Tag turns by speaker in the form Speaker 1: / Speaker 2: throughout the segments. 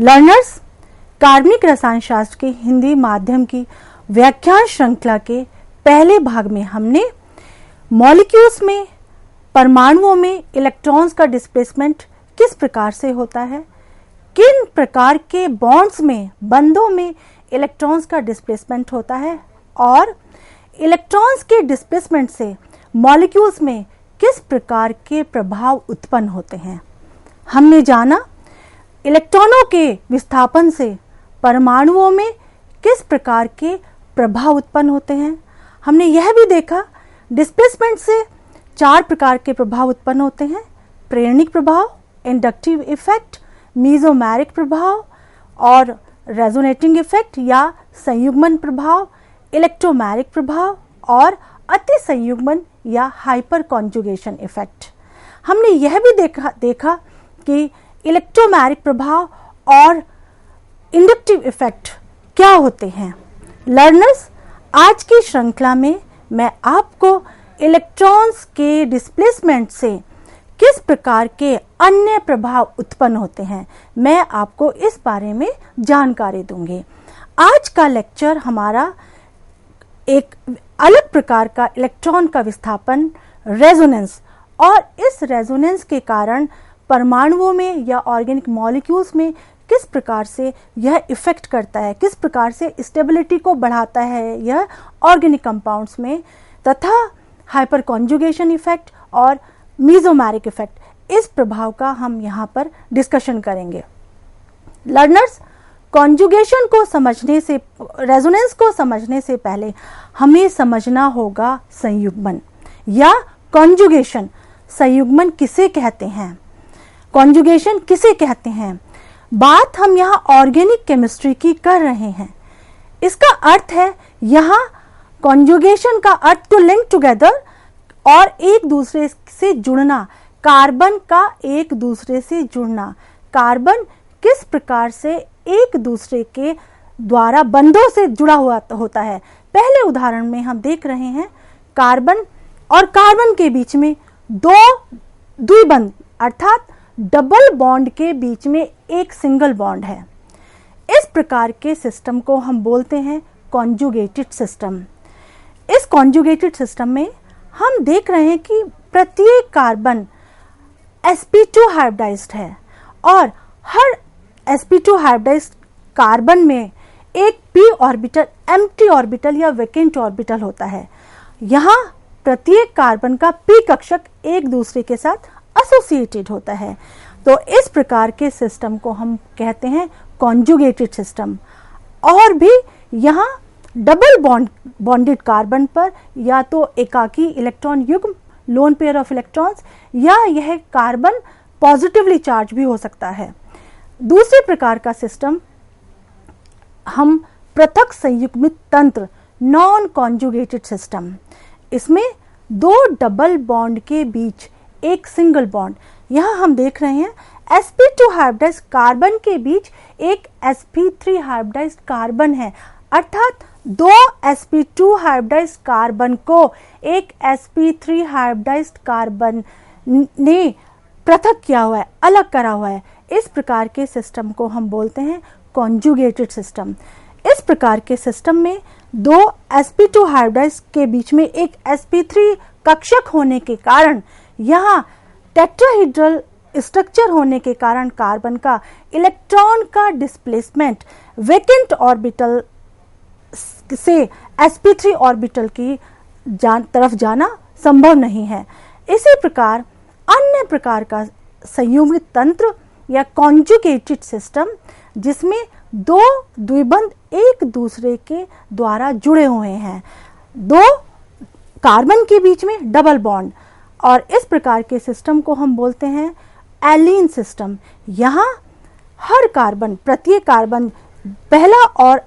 Speaker 1: Learners, कार्बनिक रसायन शास्त्र के हिंदी माध्यम की व्याख्यान श्रृंखला के पहले भाग में हमने मॉलिक्यूल्स में, परमाणुओं में इलेक्ट्रॉन्स का डिस्प्लेसमेंट किस प्रकार से होता है, किन प्रकार के बॉन्ड्स में, बंधों में इलेक्ट्रॉन्स का डिस्प्लेसमेंट होता है और इलेक्ट्रॉन्स के डिस्प्लेसमेंट से मॉलिक्यूल्स में किस प्रकार के प्रभाव उत्पन्न होते हैं। हमने जाना इलेक्ट्रॉनों के विस्थापन से परमाणुओं में किस प्रकार के प्रभाव उत्पन्न होते हैं। हमने यह भी देखा डिस्प्लेसमेंट से 4 प्रकार के प्रभाव उत्पन्न होते हैं: प्रेरणिक प्रभाव, इंडक्टिव इफेक्ट, मीजोमेरिक प्रभाव और रेजोनेटिंग इफेक्ट या संयुग्मन प्रभाव, इलेक्ट्रोमेरिक प्रभाव और अति संयुग्मन या हाइपर कॉन्जुगेशन इफेक्ट। हमने यह भी देखा कि इलेक्ट्रोमेरिक प्रभाव और इंडक्टिव इफेक्ट क्या होते हैं। लर्नर्स, आज की श्रृंखला में मैं आपको इलेक्ट्रॉन्स के डिस्प्लेसमेंट से किस प्रकार के अन्य प्रभाव उत्पन्न होते हैं, मैं आपको इस बारे में जानकारी दूंगी। आज का लेक्चर हमारा एक अलग प्रकार का इलेक्ट्रॉन का विस्थापन, रेजोनेंस, और इस रेजोनेंस के कारण परमाणुओं में या ऑर्गेनिक मॉलिक्यूल्स में किस प्रकार से यह इफेक्ट करता है, किस प्रकार से स्टेबिलिटी को बढ़ाता है यह ऑर्गेनिक कंपाउंड्स में, तथा हाइपर कॉन्जुगेशन इफेक्ट और मीजोमेरिक इफेक्ट, इस प्रभाव का हम यहाँ पर डिस्कशन करेंगे। लर्नर्स, कॉन्जुगेशन को समझने से, रेजोनेंस को समझने से पहले हमें समझना होगा संयुग्मन या कॉन्जुगेशन। संयुग्मन किसे कहते हैं, कॉन्जुगेशन किसे कहते हैं? बात हम यहाँ ऑर्गेनिक केमिस्ट्री की कर रहे हैं। इसका अर्थ है यहाँ कॉन्जुगेशन का अर्थ टू लिंक टुगेदर और एक दूसरे से जुड़ना, कार्बन का एक दूसरे से जुड़ना। कार्बन किस प्रकार से एक दूसरे के द्वारा बंधों से जुड़ा हुआ होता है। पहले उदाहरण में हम देख रहे हैं कार्बन और कार्बन के बीच में 2 द्विबंध अर्थात डबल बॉन्ड के बीच में एक सिंगल बॉन्ड है। इस प्रकार के सिस्टम को हम बोलते हैं कॉन्जुगेटेड सिस्टम। इस कॉन्जुगेटेड सिस्टम में हम देख रहे हैं कि प्रत्येक कार्बन sp2 हाइब्रिडाइज्ड है और हर sp2 हाइब्रिडाइज्ड कार्बन में एक p ऑर्बिटल, एम्प्टी ऑर्बिटल या वैकेंट ऑर्बिटल होता है। यहाँ प्रत्येक कार्बन का p कक्षक एक दूसरे के साथ एसोसिएटेड होता है। तो इस प्रकार के सिस्टम को हम कहते हैं कॉन्जुगेटेड सिस्टम। और भी यहाँ डबल बॉन्डेड कार्बन पर या तो एकाकी इलेक्ट्रॉन युग्म, लोन पेयर ऑफ इलेक्ट्रॉन्स, या यह कार्बन पॉजिटिवली चार्ज भी हो सकता है। दूसरे प्रकार का सिस्टम हम पृथक संयुग्मित तंत्र, नॉन कॉन्जुगेटेड सिस्टम। इसमें 2 डबल बॉन्ड के बीच एक सिंगल बॉन्ड। यहाँ हम देख रहे हैं sp2 हाइब्रिडाइज्ड कार्बन के बीच एक sp3 हाइब्रिडाइज्ड कार्बन है, अर्थात 2 sp2 हाइब्रिडाइज्ड कार्बन को एक sp3 हाइब्रिडाइज्ड कार्बन ने पृथक किया हुआ है, अलग करा हुआ है। इस प्रकार के सिस्टम को हम बोलते हैं कॉन्जुगेटेड सिस्टम। इस प्रकार के सिस्टम में 2 sp2 हाइब्रिडाइज्ड के बीच में एक sp3 कक्षक होने के कारण, यहाँ टेट्राहेड्रल स्ट्रक्चर होने के कारण कार्बन का इलेक्ट्रॉन का डिस्प्लेसमेंट वैकेंट ऑर्बिटल से sp3 ऑर्बिटल की तरफ जाना संभव नहीं है। इसी प्रकार अन्य प्रकार का संयुग्मित तंत्र या कॉन्जुगेटेड सिस्टम, जिसमें 2 द्विबंध एक दूसरे के द्वारा जुड़े हुए हैं, 2 कार्बन के बीच में डबल बॉन्ड, और इस प्रकार के सिस्टम को हम बोलते हैं एलीन सिस्टम। यहाँ हर कार्बन, प्रत्येक कार्बन, पहला और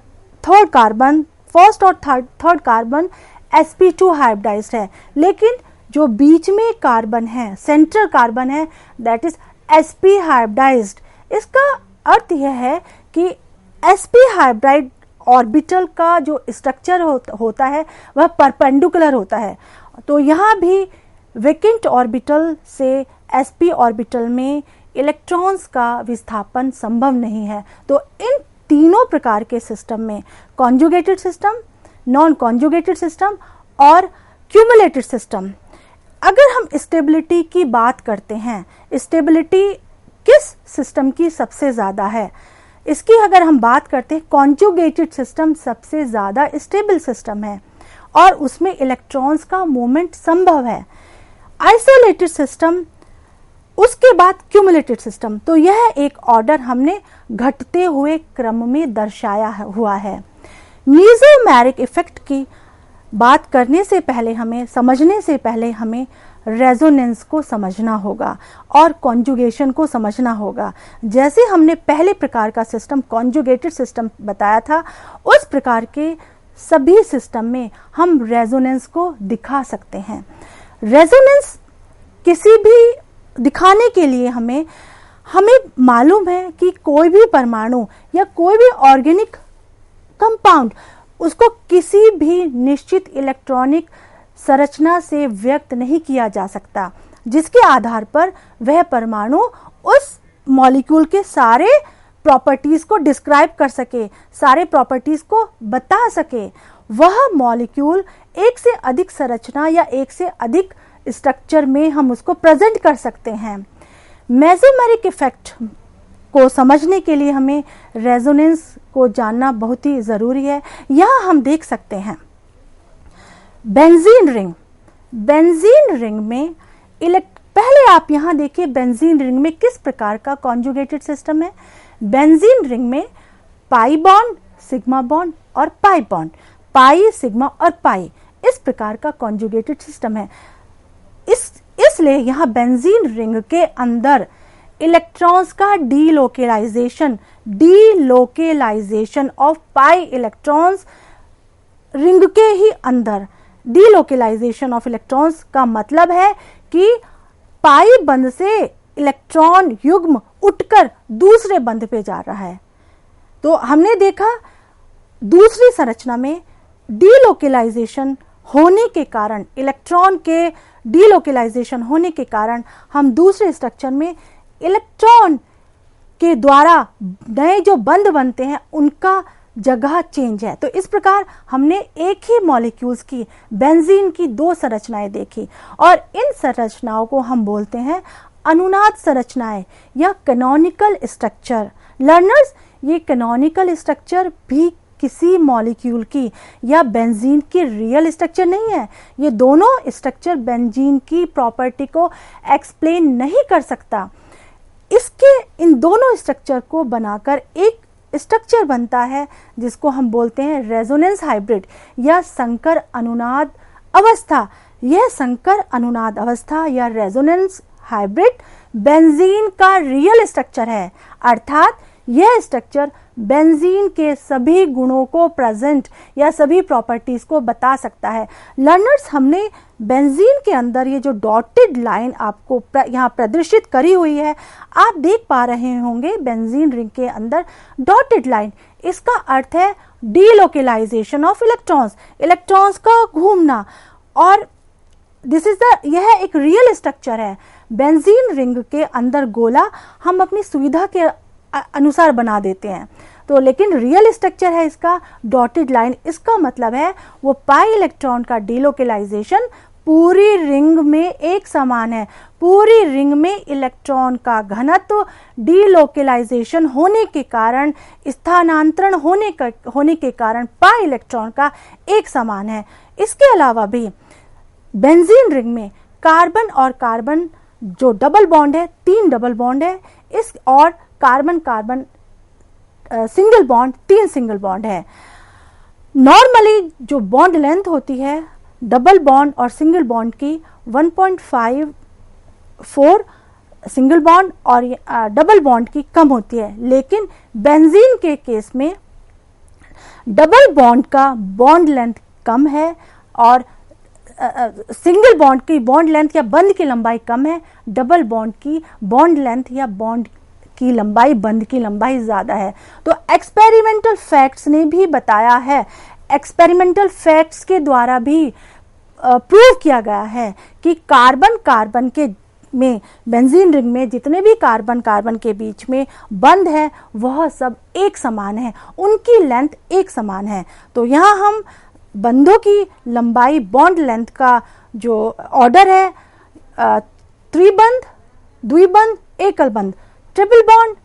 Speaker 1: थर्ड कार्बन, फर्स्ट और थर्ड कार्बन sp2 हाइब्रिडाइज्ड है, लेकिन जो बीच में कार्बन है, सेंट्रल कार्बन है, दैट इज sp हाइब्रिडाइज्ड। इसका अर्थ यह है कि sp हाइब्रिड ऑर्बिटल का जो स्ट्रक्चर होता है वह परपेंडिकुलर होता है। तो यहाँ भी वैकेंट ऑर्बिटल से sp ऑर्बिटल में इलेक्ट्रॉन्स का विस्थापन संभव नहीं है। तो इन तीनों प्रकार के सिस्टम में conjugated system, non conjugated system और क्यूमुलेटेड सिस्टम, अगर हम स्टेबिलिटी की बात करते हैं, स्टेबिलिटी किस सिस्टम की सबसे ज़्यादा है, इसकी अगर हम बात करते हैं, कॉन्जुगेटेड सिस्टम सबसे ज़्यादा स्टेबल सिस्टम है और उसमें इलेक्ट्रॉन्स का मूवमेंट संभव है। आइसोलेटेड सिस्टम, उसके बाद क्यूमुलेटेड सिस्टम। तो यह एक ऑर्डर हमने घटते हुए क्रम में दर्शाया हुआ है। मीसोमेरिक इफेक्ट की बात करने से पहले हमें, समझने से पहले हमें रेजोनेंस को समझना होगा और कॉन्जुगेशन को समझना होगा। जैसे हमने पहले प्रकार का सिस्टम कॉन्जुगेटेड सिस्टम बताया था, उस प्रकार के सभी सिस्टम में हम रेजोनेंस को दिखा सकते हैं। रेजोनेंस किसी भी दिखाने के लिए हमें मालूम है कि कोई भी परमाणु या कोई भी ऑर्गेनिक कंपाउंड उसको किसी भी निश्चित इलेक्ट्रॉनिक संरचना से व्यक्त नहीं किया जा सकता, जिसके आधार पर वह परमाणु उस मॉलिक्यूल के सारे प्रॉपर्टीज को डिस्क्राइब कर सके, सारे प्रॉपर्टीज को बता सके। वह मॉलिक्यूल एक से अधिक संरचना या एक से अधिक स्ट्रक्चर में हम उसको प्रेजेंट कर सकते हैं। मेसोमेरिक इफेक्ट को समझने के लिए हमें रेजोनेंस को जानना बहुत ही जरूरी है। यहां हम देख सकते हैं बेंजीन रिंग। बेंजीन रिंग में पहले आप यहां देखिए बेंजीन रिंग में किस प्रकार का कॉन्जुगेटेड सिस्टम है। बेंजीन रिंग में पाई बॉन्ड, सिग्मा बॉन्ड और पाई बॉन्ड, पाई, सिग्मा और पाई, इस प्रकार का कॉन्जुगेटेड सिस्टम है। इसलिए यहां बेंजीन रिंग के अंदर इलेक्ट्रॉन्स का delocalisation of pi electrons, ring के ही अंदर डीलोकेलाइजेशन ऑफ इलेक्ट्रॉन्स का मतलब है कि पाई बंध से इलेक्ट्रॉन युग्म उठकर दूसरे बंध पे जा रहा है। तो हमने देखा दूसरी संरचना में डीलोकेलाइजेशन होने के कारण, इलेक्ट्रॉन के डीलोकेलाइजेशन होने के कारण हम दूसरे स्ट्रक्चर में इलेक्ट्रॉन के द्वारा नए जो बंध बनते हैं उनका जगह चेंज है। तो इस प्रकार हमने एक ही मॉलिक्यूल्स की, बेंजीन की दो संरचनाएं देखी और इन संरचनाओं को हम बोलते हैं अनुनाद संरचनाएं या कैनोनिकल स्ट्रक्चर। लर्नर्स, ये कैनोनिकल स्ट्रक्चर भी किसी मॉलिक्यूल की या बेंजीन की रियल स्ट्रक्चर नहीं है। ये दोनों स्ट्रक्चर बेंजीन की प्रॉपर्टी को एक्सप्लेन नहीं कर सकता। इसके इन दोनों स्ट्रक्चर को बनाकर एक स्ट्रक्चर बनता है जिसको हम बोलते हैं रेजोनेंस हाइब्रिड या संकर अनुनाद अवस्था। यह संकर अनुनाद अवस्था या रेजोनेंस हाइब्रिड बेंजीन का रियल स्ट्रक्चर है, अर्थात यह स्ट्रक्चर बेंजीन के सभी गुणों को प्रेजेंट या सभी प्रॉपर्टीज को बता सकता है। लर्नर्स, हमने बेंजीन के अंदर ये जो डॉटेड लाइन आपको यहाँ प्रदर्शित करी हुई है, आप देख पा रहे होंगे बेंजीन रिंग के अंदर डॉटेड लाइन, इसका अर्थ है डीलोकेलाइजेशन ऑफ इलेक्ट्रॉन्स, इलेक्ट्रॉन्स का घूमना। और यह एक रियल स्ट्रक्चर है। बेंजीन रिंग के अंदर गोला हम अपनी सुविधा के अनुसार बना देते हैं, तो लेकिन रियल स्ट्रक्चर है इसका डॉटेड लाइन। इसका मतलब है वो पाई इलेक्ट्रॉन का डीलोकेलाइजेशन पूरी रिंग में एक समान है। पूरी रिंग में इलेक्ट्रॉन का घनत्व डीलोकेलाइजेशन होने के कारण, स्थानांतरण होने के कारण पाई इलेक्ट्रॉन का एक समान है। इसके अलावा भी बेंजीन रिंग में कार्बन और कार्बन जो डबल बॉन्ड है, 3 डबल बॉन्ड है, इस और carbon carbon single bond, 3 single bond है। नॉर्मली जो बॉन्ड लेंथ होती है डबल बॉन्ड और सिंगल बॉन्ड की 1.54 सिंगल बॉन्ड और डबल बॉन्ड की कम होती है, लेकिन बेंजीन के केस में डबल बॉन्ड का बॉन्ड लेंथ कम है और सिंगल बॉन्ड की बॉन्ड लेंथ या बंध की लंबाई कम है, डबल बॉन्ड की बॉन्ड लेंथ या बॉन्ड की लंबाई, बंध की लंबाई ज्यादा है। तो एक्सपेरिमेंटल फैक्ट्स ने भी बताया है, एक्सपेरिमेंटल फैक्ट्स के द्वारा भी प्रूव किया गया है कि कार्बन कार्बन के में, बेंजीन रिंग में जितने भी कार्बन कार्बन के बीच में बंध है वह सब एक समान है, उनकी लेंथ एक समान है। तो यहाँ हम बंधों की लंबाई, बॉन्ड लेंथ का जो ऑर्डर है, त्रिबंध, द्विबंध, एकल बंध, ट्रिपल बॉन्ड,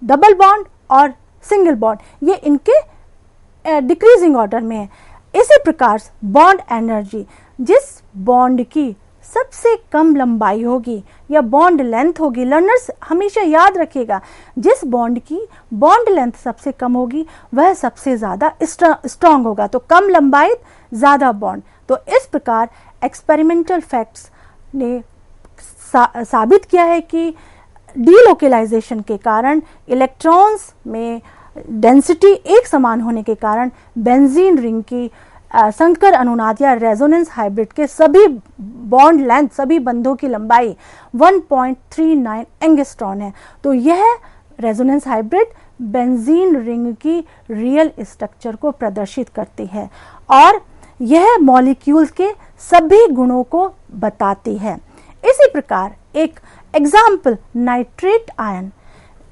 Speaker 1: डबल बॉन्ड और सिंगल बॉन्ड, ये इनके डिक्रीजिंग ऑर्डर में है। इसी प्रकार बॉन्ड एनर्जी, जिस बॉन्ड की सबसे कम लंबाई होगी या बॉन्ड लेंथ होगी, लर्नर्स हमेशा याद रखिएगा, जिस बॉन्ड की बॉन्ड लेंथ सबसे कम होगी वह सबसे ज़्यादा स्ट्रांग होगा। तो कम लंबाई, ज़्यादा बॉन्ड। तो इस प्रकार एक्सपेरिमेंटल फैक्ट्स ने साबित किया है कि डीलोकेलाइजेशन के कारण, इलेक्ट्रॉन्स में डेंसिटी एक समान होने के कारण बेंजीन रिंग की संकर अनुनाद या रेजोनेंस हाइब्रिड के सभी बॉन्ड लेंथ, सभी बंधों की लंबाई 1.39 एंगस्ट्रॉन है। तो यह रेजोनेंस हाइब्रिड बेंजीन रिंग की रियल स्ट्रक्चर को प्रदर्शित करती है और यह मॉलिक्यूल्स के सभी गुणों को बताती है। इसी प्रकार एक example, nitrate ion.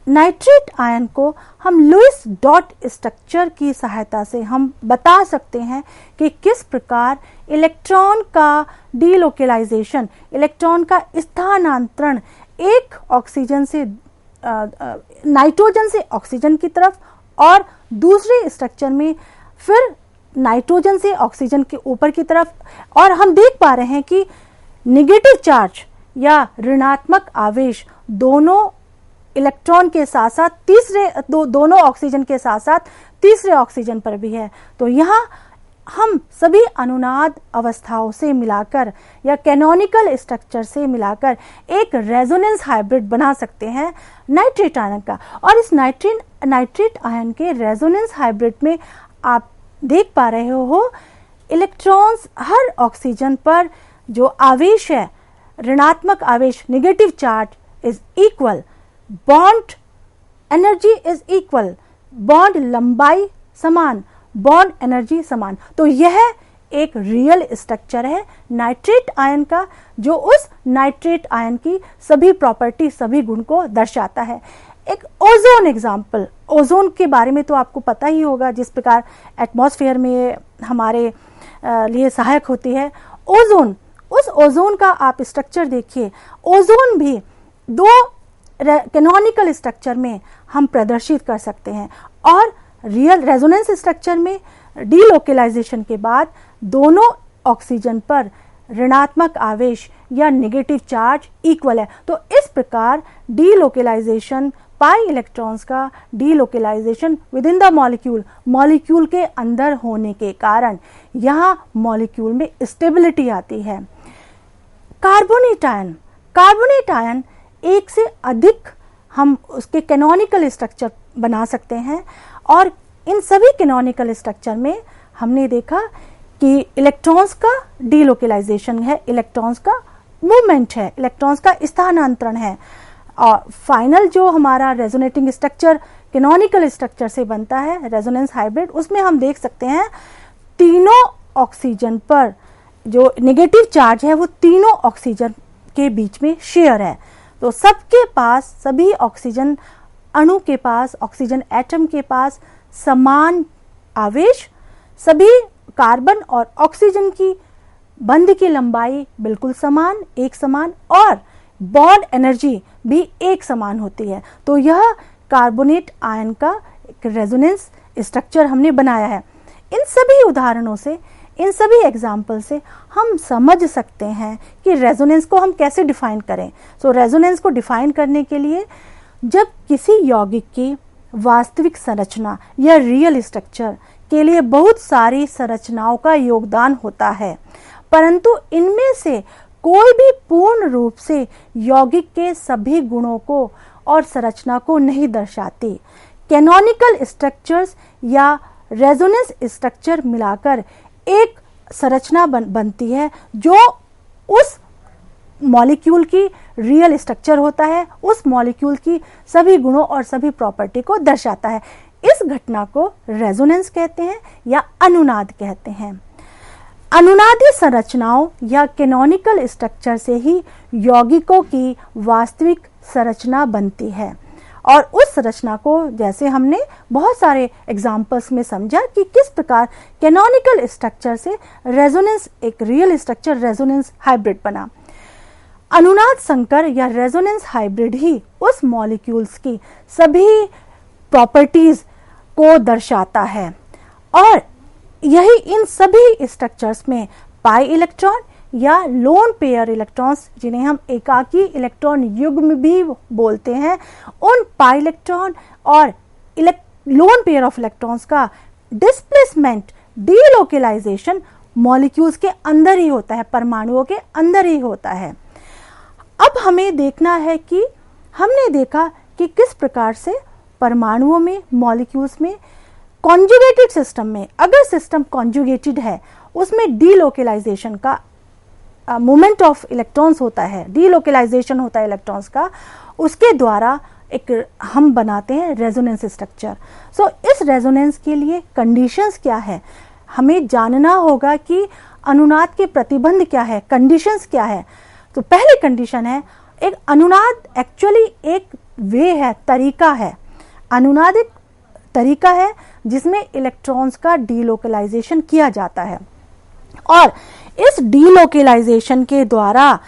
Speaker 1: Nitrate ion को हम लुईस डॉट स्ट्रक्चर की सहायता से हम बता सकते हैं कि किस प्रकार इलेक्ट्रॉन का डीलोकेलाइजेशन, इलेक्ट्रॉन का स्थानांतरण एक ऑक्सीजन से नाइट्रोजन से ऑक्सीजन की तरफ और दूसरे स्ट्रक्चर में फिर नाइट्रोजन से ऑक्सीजन के ऊपर की तरफ, और हम देख पा रहे हैं कि नेगेटिव चार्ज या ऋणात्मक आवेश दोनों इलेक्ट्रॉन के साथ साथ दोनों ऑक्सीजन के साथ साथ तीसरे ऑक्सीजन पर भी है। तो यहाँ हम सभी अनुनाद अवस्थाओं से मिलाकर या कैनोनिकल स्ट्रक्चर से मिलाकर एक रेजोनेंस हाइब्रिड बना सकते हैं नाइट्रेट आयन का। और इस नाइट्रेट आयन के रेजोनेंस हाइब्रिड में आप देख पा रहे हो इलेक्ट्रॉन्स हर ऑक्सीजन पर जो आवेश है, ऋणात्मक आवेश, negative charge is equal, bond energy is equal, bond लंबाई समान, बॉन्ड एनर्जी समान। तो यह एक रियल स्ट्रक्चर है नाइट्रेट आयन का, जो उस नाइट्रेट आयन की सभी प्रॉपर्टी, सभी गुण को दर्शाता है। एक ओजोन एग्जाम्पल, ओजोन के बारे में तो आपको पता ही होगा, जिस प्रकार एटमॉस्फेयर में हमारे लिए सहायक होती है। ओजोन, उस ओजोन का आप स्ट्रक्चर देखिए। ओजोन भी दो कैनोनिकल स्ट्रक्चर में हम प्रदर्शित कर सकते हैं और रियल रेजोनेंस स्ट्रक्चर में डीलोकेलाइजेशन के बाद दोनों ऑक्सीजन पर ऋणात्मक आवेश या नेगेटिव चार्ज इक्वल है। तो इस प्रकार डीलोकेलाइजेशन, पाई इलेक्ट्रॉन्स का delocalisation with in the molecule, molecule के अंदर होने के कारण यहाँ मॉलिक्यूल में स्टेबिलिटी आती है। कार्बोनेट आयन, कार्बोनेट आयन एक से अधिक हम उसके कैनोनिकल स्ट्रक्चर बना सकते हैं और इन सभी कैनोनिकल स्ट्रक्चर में हमने देखा कि इलेक्ट्रॉन्स का डीलोकेलाइजेशन है, इलेक्ट्रॉन्स का मूवमेंट है, इलेक्ट्रॉन्स का स्थानांतरण है। और फाइनल जो हमारा रेजोनेटिंग स्ट्रक्चर कैनोनिकल स्ट्रक्चर से बनता है, रेजोनेंस हाइब्रिड, उसमें हम देख सकते हैं तीनों ऑक्सीजन पर जो नेगेटिव चार्ज है वो तीनों ऑक्सीजन के बीच में शेयर है। तो सबके पास, सभी ऑक्सीजन अणु के पास, ऑक्सीजन एटम के पास समान आवेश, सभी कार्बन और ऑक्सीजन की बंध की लंबाई बिल्कुल समान, एक समान, और बॉन्ड एनर्जी भी एक समान होती है। तो यह कार्बोनेट आयन का एक रेजोनेंस स्ट्रक्चर हमने बनाया है। इन सभी उदाहरणों से, इन सभी एग्जाम्पल से हम समझ सकते हैं कि रेजोनेंस को हम कैसे डिफाइन करें। सो रेजोनेंस को डिफाइन करने के लिए, जब किसी यौगिक की वास्तविक संरचना या रियल स्ट्रक्चर के लिए बहुत सारी संरचनाओं का योगदान होता है, परंतु इनमें से कोई भी पूर्ण रूप से यौगिक के सभी गुणों को और संरचना को नहीं दर्शाती। कैनोनिकल स्ट्रक्चर्स या रेजोनेंस स्ट्रक्चर मिलाकर एक संरचना बनती है जो उस मॉलिक्यूल की रियल स्ट्रक्चर होता है, उस मॉलिक्यूल की सभी गुणों और सभी प्रॉपर्टी को दर्शाता है। इस घटना को रेजोनेंस कहते हैं या अनुनाद कहते हैं। अनुनादी संरचनाओं या कैनोनिकल स्ट्रक्चर से ही यौगिकों की वास्तविक संरचना बनती है, और उस संरचना को जैसे हमने बहुत सारे एग्जाम्पल्स में समझा कि किस प्रकार कैनोनिकल स्ट्रक्चर से रेजोनेंस, एक रियल स्ट्रक्चर रेजोनेंस हाइब्रिड बना। अनुनाद संकर या रेजोनेंस हाइब्रिड ही उस मॉलिक्यूल्स की सभी प्रॉपर्टीज को दर्शाता है, और यही इन सभी स्ट्रक्चर्स में पाई इलेक्ट्रॉन या लोन पेयर इलेक्ट्रॉन्स, जिन्हें हम एकाकी इलेक्ट्रॉन युग्म भी बोलते हैं, उन पाई इलेक्ट्रॉन और लोन पेयर ऑफ इलेक्ट्रॉन्स का डिस्प्लेसमेंट, डीलोकेलाइजेशन मॉलिक्यूल्स के अंदर ही होता है, परमाणुओं के अंदर ही होता है। अब हमें देखना है कि हमने देखा कि किस प्रकार से परमाणुओं में, मॉलिक्यूल्स में, कॉन्जुगेटेड सिस्टम में, अगर सिस्टम कॉन्जुगेटेड है उसमें डीलोकेलाइजेशन का मूवमेंट ऑफ इलेक्ट्रॉन्स होता है, डीलोकेलाइजेशन होता है इलेक्ट्रॉन्स का, उसके द्वारा एक हम बनाते हैं रेजोनेंस स्ट्रक्चर। सो इस रेजोनेंस के लिए कंडीशंस क्या है, हमें जानना होगा कि अनुनाद के प्रतिबंध क्या है, कंडीशंस क्या है। तो पहली कंडीशन है, एक अनुनाद एक्चुअली एक वे है, तरीका है, अनुनाद एक तरीका है जिसमें इलेक्ट्रॉन्स का डीलोकेलाइजेशन किया जाता है, और इस डीलोकेलाइजेशन के द्वारा,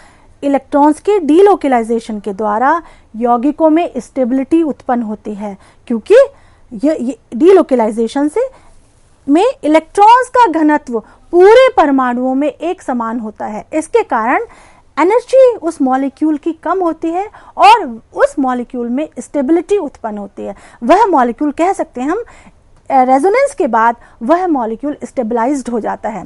Speaker 1: इलेक्ट्रॉन्स के डीलोकेलाइजेशन के द्वारा यौगिकों में स्टेबिलिटी उत्पन्न होती है, क्योंकि ये डीलोकेलाइजेशन से में इलेक्ट्रॉन्स का घनत्व पूरे परमाणुओं में एक समान होता है। इसके कारण एनर्जी उस मॉलिक्यूल की कम होती है और उस मॉलिक्यूल में स्टेबिलिटी उत्पन्न होती है। वह मॉलिक्यूल, कह सकते हैं हम, रेजोनेंस के बाद वह मॉलिक्यूल स्टेबलाइज्ड हो जाता है।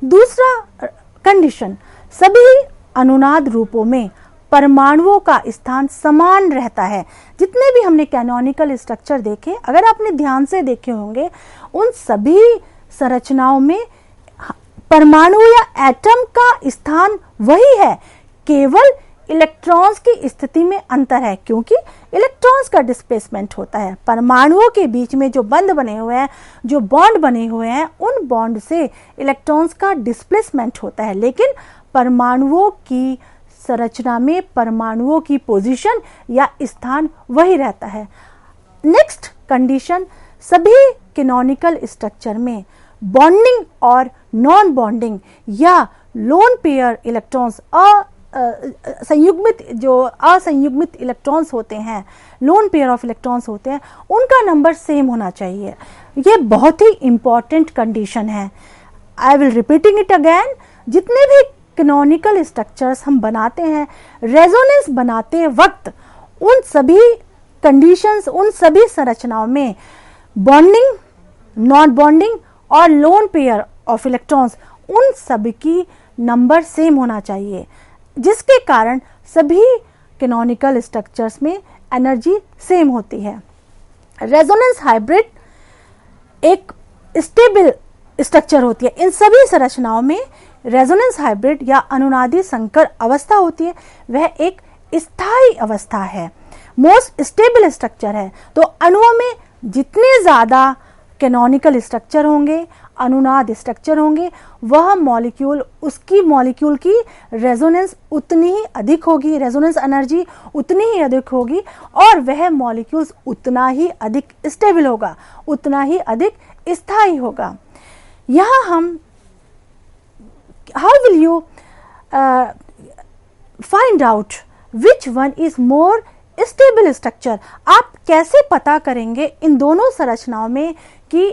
Speaker 1: दूसरा कंडीशन, सभी अनुनाद रूपों में परमाणुओं का स्थान समान रहता है। जितने भी हमने कैनोनिकल स्ट्रक्चर देखे, अगर आपने ध्यान से देखे होंगे, उन सभी संरचनाओं में परमाणु या एटम का स्थान वही है, केवल इलेक्ट्रॉन्स की स्थिति में अंतर है, क्योंकि इलेक्ट्रॉन्स का डिस्प्लेसमेंट होता है। परमाणुओं के बीच में जो बंध बने हुए हैं, जो बॉन्ड बने हुए हैं, उन बॉन्ड से इलेक्ट्रॉन्स का डिस्प्लेसमेंट होता है, लेकिन परमाणुओं की संरचना में परमाणुओं की पोजीशन या स्थान वही रहता है। नेक्स्ट कंडीशन, सभी कैनोनिकल स्ट्रक्चर में बॉन्डिंग और नॉन बॉन्डिंग या लोन पेयर इलेक्ट्रॉन्स, संयुग्मित, जो असंयुग्मित इलेक्ट्रॉन्स होते हैं, लोन पेयर ऑफ इलेक्ट्रॉन्स होते हैं, उनका नंबर सेम होना चाहिए। ये बहुत ही इंपॉर्टेंट कंडीशन है। I will repeating it again, जितने भी कैनोनिकल स्ट्रक्चर्स हम बनाते हैं, रेजोनेंस बनाते वक्त, उन सभी कंडीशंस, उन सभी संरचनाओं में बॉन्डिंग, नॉन बॉन्डिंग और लोन पेयर ऑफ इलेक्ट्रॉन्स, उन सभी की नंबर सेम होना चाहिए, जिसके कारण सभी कैनोनिकल स्ट्रक्चर्स में एनर्जी सेम होती है। रेजोनेंस हाइब्रिड एक स्टेबल स्ट्रक्चर होती है। इन सभी संरचनाओं में रेजोनेंस हाइब्रिड या अनुनादी संकर अवस्था होती है, वह एक स्थायी अवस्था है, मोस्ट स्टेबल स्ट्रक्चर है। तो अणुओं में जितने ज्यादा कैनोनिकल स्ट्रक्चर होंगे, अनुनाद स्ट्रक्चर होंगे, वह मॉलिक्यूल, उसकी मॉलिक्यूल की रेजोनेंस उतनी ही अधिक होगी, रेजोनेंस एनर्जी उतनी ही अधिक होगी, और वह मॉलिक्यूल्स उतना ही अधिक स्टेबल होगा, उतना ही अधिक स्थायी होगा। यहाँ हम how will you find out which one is more stable structure? आप कैसे पता करेंगे इन दोनों संरचनाओं में कि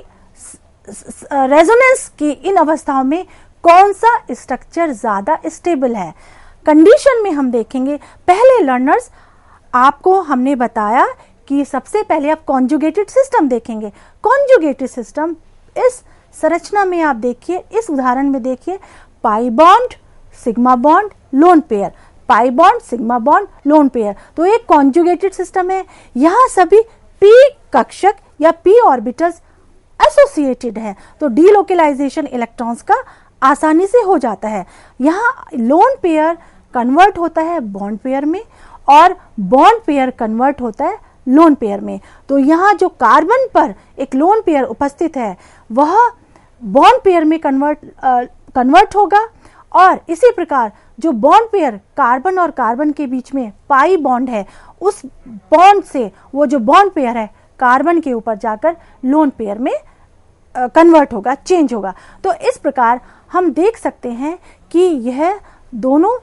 Speaker 1: रेजोनेंस की इन अवस्थाओं में कौन सा स्ट्रक्चर ज्यादा स्टेबल है? कंडीशन में हम देखेंगे, पहले लर्नर्स आपको हमने बताया कि सबसे पहले आप कॉन्जुगेटेड सिस्टम देखेंगे। कॉन्जुगेटेड सिस्टम, इस संरचना में आप देखिए, इस उदाहरण में देखिए, पाई bond, sigma bond, loan pair, पाई bond, sigma bond, lone pair. तो एक कॉन्जुगेटेड सिस्टम है। यहाँ सभी p कक्षक या p ऑर्बिटल्स एसोसिएटेड है, तो डीलोकेलाइजेशन इलेक्ट्रॉन्स का आसानी से हो जाता है। यहाँ लोन पेयर कन्वर्ट होता है बॉन्ड पेयर में, और बॉन्ड पेयर कन्वर्ट होता है लोन पेयर में। तो यहाँ जो कार्बन पर एक लोन पेयर उपस्थित है, वह बॉन्ड पेयर में कन्वर्ट होगा। और इसी प्रकार जो बॉन्ड पेयर कार्बन और कार्बन के बीच में पाई बॉन्ड है, उस बॉन्ड से वो जो बॉन्ड पेयर है कार्बन के ऊपर जाकर लोन पेयर में कन्वर्ट होगा, चेंज होगा। तो इस प्रकार हम देख सकते हैं कि यह दोनों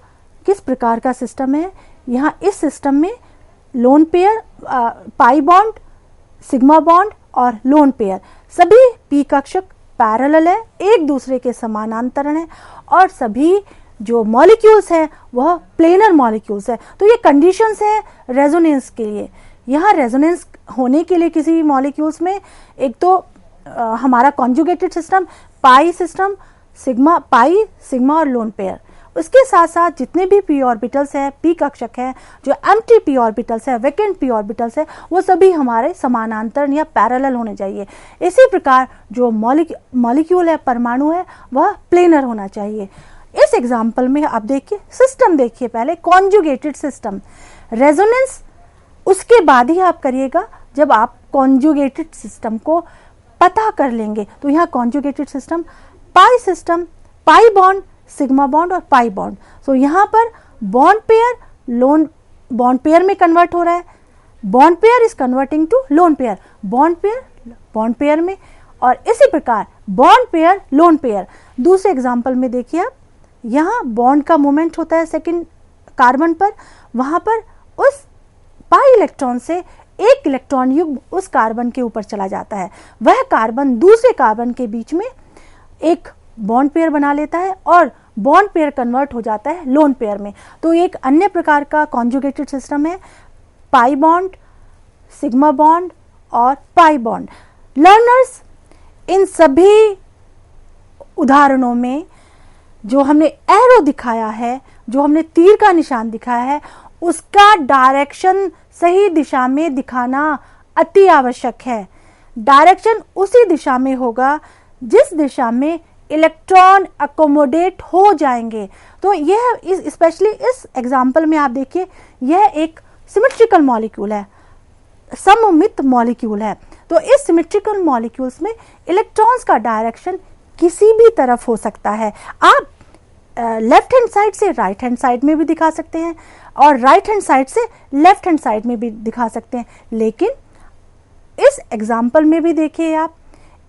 Speaker 1: किस प्रकार का सिस्टम है। यहाँ इस सिस्टम में लोन पेयर, पाई बॉन्ड, सिग्मा बॉन्ड और लोन पेयर सभी पी कक्षक पैरेलल है, एक दूसरे के समानांतर है और सभी जो मॉलिक्यूल्स हैं वह प्लेनर मॉलिक्यूल्स है। तो ये कंडीशंस है रेजोनेंस के लिए। यहाँ रेजोनेंस होने के लिए किसी मॉलिक्यूल्स में एक तो हमारा conjugated system, pi system, sigma, पाई, सिग्मा और लोन पेयर। उसके साथ साथ जितने भी पी ऑर्बिटल्स हैं, पी कक्षक हैं, जो एम्प्टी पी ऑर्बिटल्स है, वैकेंट पी ऑर्बिटल्स है, वो सभी हमारे समानांतर या पैरेलल होने चाहिए। इसी प्रकार जो मॉलिक्यूल है, परमाणु है, वह प्लेनर होना चाहिए। इस एग्जाम्पल में आप देखिए, सिस्टम देखिए, पहले कॉन्जुगेटेड सिस्टम। रेजोनेंस उसके बाद ही आप करिएगा जब आप कॉन्जुगेटेड सिस्टम को पता कर लेंगे। तो यहाँ conjugated system, pi system, pi bond, sigma bond और पाई बॉन्ड। सो यहाँ पर bond pair lone bond pair में कन्वर्ट हो रहा है, bond pair is converting to lone pair, bond pair bond pair में, और इसी प्रकार बॉन्ड पेयर लोन पेयर। दूसरे एग्जाम्पल में देखिए आप, यहाँ बॉन्ड का मोमेंट होता है सेकंड कार्बन पर, वहां पर उस पाई इलेक्ट्रॉन से एक इलेक्ट्रॉन युग्म उस कार्बन के ऊपर चला जाता है। वह कार्बन दूसरे कार्बन के बीच में एक बॉन्ड पेयर बना लेता है और बॉन्ड पेयर कन्वर्ट हो जाता है लोन पेयर में। तो एक अन्य प्रकार का कॉन्जुगेटेड सिस्टम है पाई बॉन्ड, सिग्मा बॉन्ड और पाई बॉन्ड। लर्नर्स, इन सभी उदाहरणों में जो हमने एरो दिखाया है, जो हमने तीर का निशान दिखाया है, उसका डायरेक्शन सही दिशा में दिखाना अति आवश्यक है। डायरेक्शन उसी दिशा में होगा जिस दिशा में इलेक्ट्रॉन अकोमोडेट हो जाएंगे। तो यह स्पेशली इस एग्जाम्पल में आप देखिए, यह एक सिमेट्रिकल मॉलिक्यूल है, सममित मॉलिक्यूल है। तो इस सिमेट्रिकल मॉलिक्यूल्स में इलेक्ट्रॉन्स का डायरेक्शन किसी भी तरफ हो सकता है। आप लेफ्ट हैंड साइड से राइट हैंड साइड में भी दिखा सकते हैं और राइट हैंड साइड से लेफ्ट हैंड साइड में भी दिखा सकते हैं। लेकिन इस एग्जाम्पल में भी देखिए आप,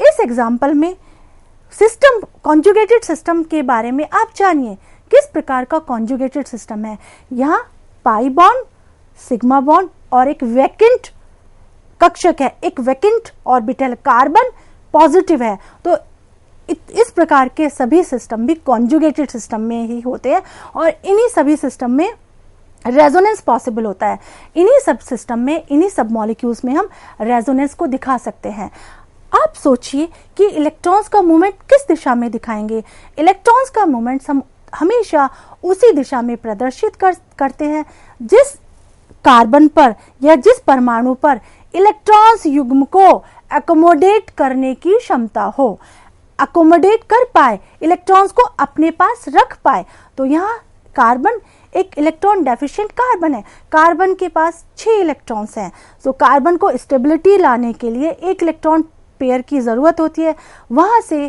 Speaker 1: इस एग्जाम्पल में सिस्टम, कॉन्जुगेटेड सिस्टम के बारे में आप जानिए किस प्रकार का कॉन्जुगेटेड सिस्टम है। यहाँ पाई बॉन्ड, सिग्मा बॉन्ड और एक वैकेंट कक्षक है, एक वैकेंट ऑर्बिटल, कार्बन पॉजिटिव है। तो इस प्रकार के सभी सिस्टम भी कॉन्जुगेटेड सिस्टम में ही होते हैं और इन्हीं सभी सिस्टम में रेजोनेंस पॉसिबल होता है। इन्हीं सब सिस्टम में, इन्हीं सब मॉलिक्यूल्स में हम रेजोनेंस को दिखा सकते हैं। आप सोचिए कि इलेक्ट्रॉन्स का मूवमेंट किस दिशा में दिखाएंगे। इलेक्ट्रॉन्स का मूवमेंट हम हमेशा उसी दिशा में प्रदर्शित करते हैं जिस कार्बन पर या जिस परमाणु पर इलेक्ट्रॉन्स युग्म को अकोमोडेट करने की क्षमता हो, अकोमोडेट कर पाए, इलेक्ट्रॉन्स को अपने पास रख पाए। तो यहाँ कार्बन एक इलेक्ट्रॉन डेफिशिएंट कार्बन है, कार्बन के पास 6 इलेक्ट्रॉन्स हैं। तो कार्बन को स्टेबिलिटी लाने के लिए एक इलेक्ट्रॉन पेयर की जरूरत होती है। वहां से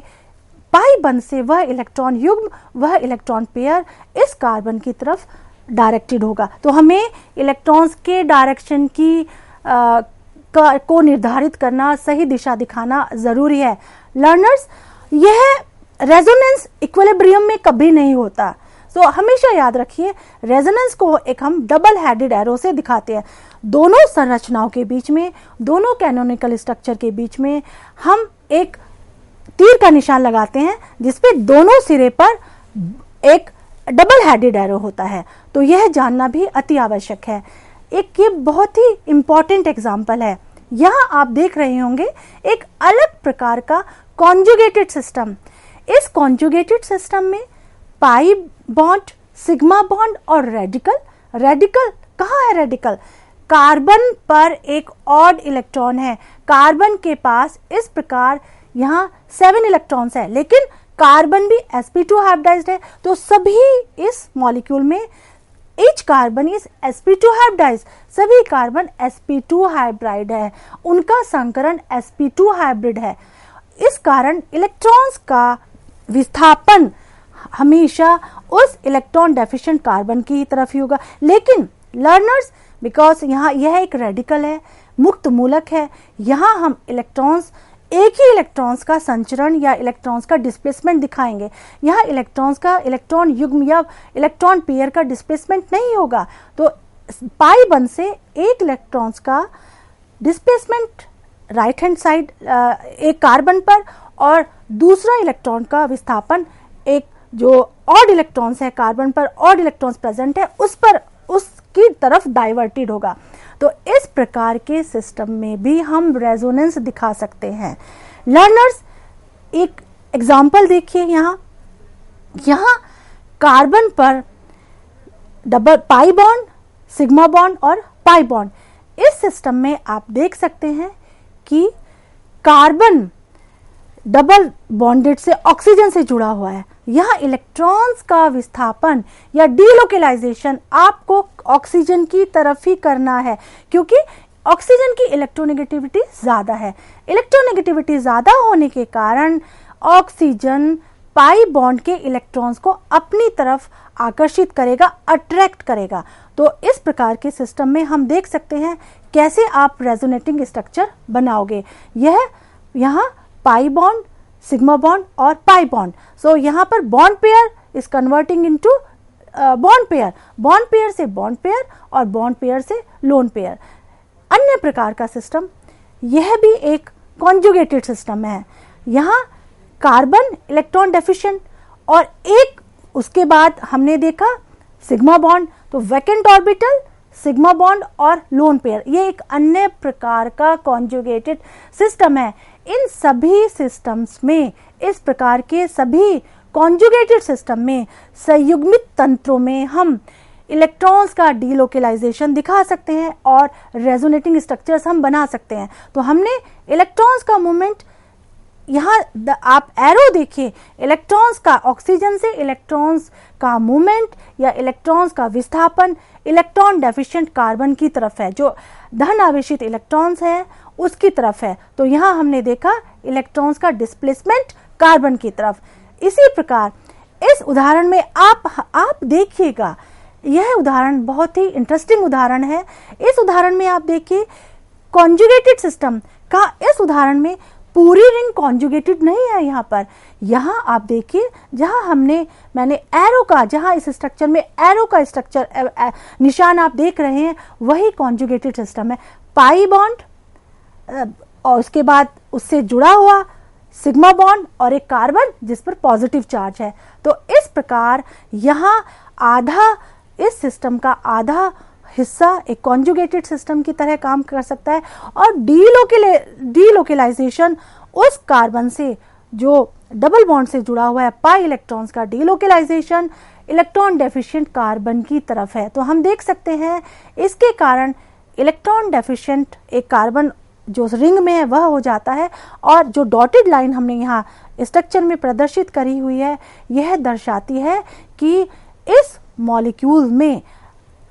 Speaker 1: पाई बंध से वह इलेक्ट्रॉन युग्म, वह इलेक्ट्रॉन पेयर इस कार्बन की तरफ डायरेक्टेड होगा। तो हमें इलेक्ट्रॉन्स के डायरेक्शन की को निर्धारित करना, सही दिशा दिखाना जरूरी है। लर्नर्स, यह रेजोनेंस इक्विलिब्रियम में कभी नहीं होता। तो हमेशा याद रखिए, रेजोनेंस को एक हम डबल हेडेड एरो से दिखाते हैं। दोनों संरचनाओं के बीच में, दोनों कैनोनिकल स्ट्रक्चर के बीच में हम एक तीर का निशान लगाते हैं जिसपे दोनों सिरे पर एक डबल हेडेड एरो होता है। तो यह जानना भी अति आवश्यक है। एक ये बहुत ही इंपॉर्टेंट एग्जाम्पल है। यहाँ आप देख रहे होंगे एक अलग प्रकार का कॉन्जुगेटेड सिस्टम। इस कॉन्जुगेटेड सिस्टम में पाई बॉन्ड, सिग्मा बॉन्ड और रेडिकल। रेडिकल कहाँ है? रेडिकल कार्बन पर एक ऑड इलेक्ट्रॉन है। कार्बन के पास इस प्रकार यहाँ 7 इलेक्ट्रॉन्स है, लेकिन कार्बन भी sp2 हाइब्रिडाइज्ड है। तो सभी इस मॉलिक्यूल में each carbon is sp2 hybridized, सभी कार्बन sp2 हाइब्रिड है, उनका संकरण sp2 हाइब्रिड है। इस कारण इलेक्ट्रॉन्स का विस्थापन हमेशा उस इलेक्ट्रॉन डेफिशिएंट कार्बन की तरफ ही होगा। लेकिन लर्नर्स, बिकॉज यहाँ यह एक रेडिकल है, मुक्त मूलक है, यहाँ हम इलेक्ट्रॉन्स, एक ही इलेक्ट्रॉन्स का संचरण या इलेक्ट्रॉन्स का डिस्प्लेसमेंट दिखाएंगे। यहाँ इलेक्ट्रॉन्स का, इलेक्ट्रॉन युग्म या इलेक्ट्रॉन पेयर का डिस्प्लेसमेंट नहीं होगा। तो पाई बंध से एक इलेक्ट्रॉन्स का डिस्प्लेसमेंट राइट हैंड साइड एक कार्बन पर, और दूसरा इलेक्ट्रॉन का विस्थापन एक जो ऑड इलेक्ट्रॉन्स है कार्बन पर, ऑड इलेक्ट्रॉन्स प्रेजेंट है उस पर, उसकी तरफ डाइवर्टेड होगा। तो इस प्रकार के सिस्टम में भी हम रेजोनेंस दिखा सकते हैं। लर्नर्स, एक एग्जांपल देखिए, यहाँ कार्बन पर डबल पाई बॉन्ड, सिग्मा बॉन्ड और पाई बॉन्ड। इस सिस्टम में आप देख सकते हैं कि कार्बन डबल बॉन्डेड से ऑक्सीजन से जुड़ा हुआ है। यहाँ इलेक्ट्रॉन्स का विस्थापन या डीलोकेलाइजेशन आपको ऑक्सीजन की तरफ ही करना है, क्योंकि ऑक्सीजन की इलेक्ट्रोनेगेटिविटी ज्यादा है। इलेक्ट्रोनेगेटिविटी ज्यादा होने के कारण ऑक्सीजन पाई बॉन्ड के इलेक्ट्रॉन्स को अपनी तरफ आकर्षित करेगा, अट्रैक्ट करेगा। तो इस प्रकार के सिस्टम में हम देख सकते हैं कैसे आप रेजोनेटिंग स्ट्रक्चर बनाओगे। यह यहाँ पाई बॉन्ड, सिग्मा बॉन्ड और पाई बॉन्ड। सो यहाँ पर bond pair is converting into bond pair, bond pair से बॉन्ड पेयर और बॉन्ड पेयर से लोन पेयर। अन्य प्रकार का सिस्टम, यह भी एक कॉन्जुगेटेड सिस्टम है। यहाँ कार्बन इलेक्ट्रॉन डेफिशिएंट और एक उसके बाद हमने देखा सिग्मा बॉन्ड, तो वैकेंट ऑर्बिटल, सिग्मा बॉन्ड और लोन पेयर, ये एक अन्य प्रकार का कॉन्जुगेटेड सिस्टम है। इन सभी सिस्टम्स में, इस प्रकार के सभी कॉन्जुगेटेड सिस्टम में, संयुग्मित तंत्रों में हम इलेक्ट्रॉन्स का डीलोकेलाइजेशन दिखा सकते हैं और रेजोनेटिंग स्ट्रक्चर्स हम बना सकते हैं। तो हमने इलेक्ट्रॉन्स का मूवमेंट, यहाँ आप एरो देखिए, इलेक्ट्रॉन्स का, ऑक्सीजन से इलेक्ट्रॉन्स का मूवमेंट या इलेक्ट्रॉन्स का विस्थापन इलेक्ट्रॉन डेफिशिएंट कार्बन की तरफ है, जो धन आवेशित इलेक्ट्रॉन्स है उसकी तरफ है। तो यहाँ हमने देखा इलेक्ट्रॉन्स का डिस्प्लेसमेंट कार्बन की तरफ। इसी प्रकार इस उदाहरण में आप देखिएगा, यह उदाहरण बहुत ही इंटरेस्टिंग उदाहरण है। इस उदाहरण में आप देखिए कॉन्जुगेटेड सिस्टम का, इस उदाहरण में पूरी रिंग कॉन्जुगेटेड नहीं है। यहाँ आप देखिए, जहां मैंने एरो का, जहां इस स्ट्रक्चर में एरो का स्ट्रक्चर निशान आप देख रहे हैं, वही कॉन्जुगेटेड सिस्टम है। पाई बॉन्ड और उसके बाद उससे जुड़ा हुआ सिग्मा बॉन्ड और एक कार्बन जिस पर पॉजिटिव चार्ज है। तो इस प्रकार यहाँ आधा, इस सिस्टम का आधा हिस्सा एक कॉन्जुगेटेड सिस्टम की तरह काम कर सकता है, और डीलोकेलाइजेशन उस कार्बन से जो डबल बॉन्ड से जुड़ा हुआ है, पाई इलेक्ट्रॉन्स का डीलोकेलाइजेशन इलेक्ट्रॉन डेफिशिएंट कार्बन की तरफ है। तो हम देख सकते हैं इसके कारण इलेक्ट्रॉन डेफिशिएंट एक कार्बन जो रिंग में है वह हो जाता है, और जो डॉटेड लाइन हमने यहाँ स्ट्रक्चर में प्रदर्शित करी हुई है, यह दर्शाती है कि इस मॉलिक्यूल में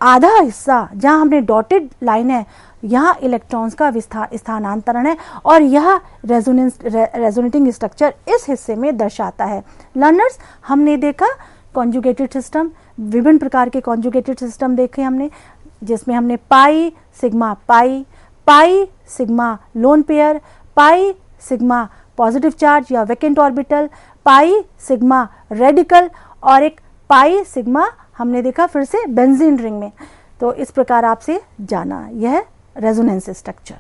Speaker 1: आधा हिस्सा, जहां हमने डॉटेड लाइन है, यहाँ इलेक्ट्रॉन्स का स्थानांतरण है, और यह रेजोनेटिंग स्ट्रक्चर इस हिस्से में दर्शाता है। लर्नर्स, हमने देखा कॉन्जुगेटेड सिस्टम, विभिन्न प्रकार के कॉन्जुगेटेड सिस्टम देखे हमने, जिसमें हमने pi sigma pi, pi sigma lone pair, pi sigma positive charge या vacant orbital, pi sigma radical और एक पाई सिग्मा हमने देखा फिर से बेंजीन रिंग में। तो इस प्रकार आपसे जाना यह रेजोनेंस स्ट्रक्चर।